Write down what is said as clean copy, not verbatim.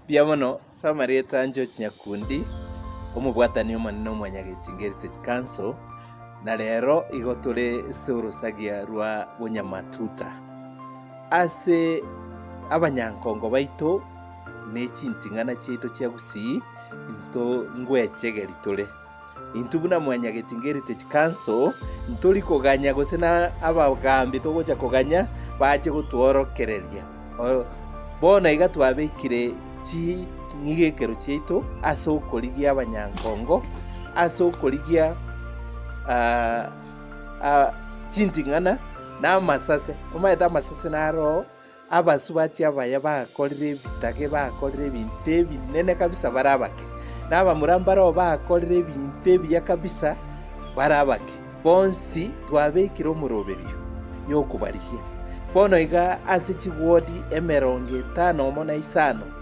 Biamono Samarieta George Nyakundi omubwatani omonene omwanyagetinga Heritage Council na rero igo turi urusagia rwa bunyamatuta ase abanyankongo baito ne chintingana chito chia Gusii into ngwechegeri turi into buna mwanyagetinga Heritage Council nturi kuganya gose na abagambi togocha kuganya baje gutworokereria bona iga twabekire chi ngigekero chito ase okorigia abanyankongo ase okorigia chintingana na amasase omaeta amasase naro abasubati abaya bakorire bitage bakorire ebintu ebinene kabisa barabake n'abamurambaro bakorire ebintu ebiya kabisa barabake bonsi twabekire omuroberio yokubarigia bono iga ase chiwodi 55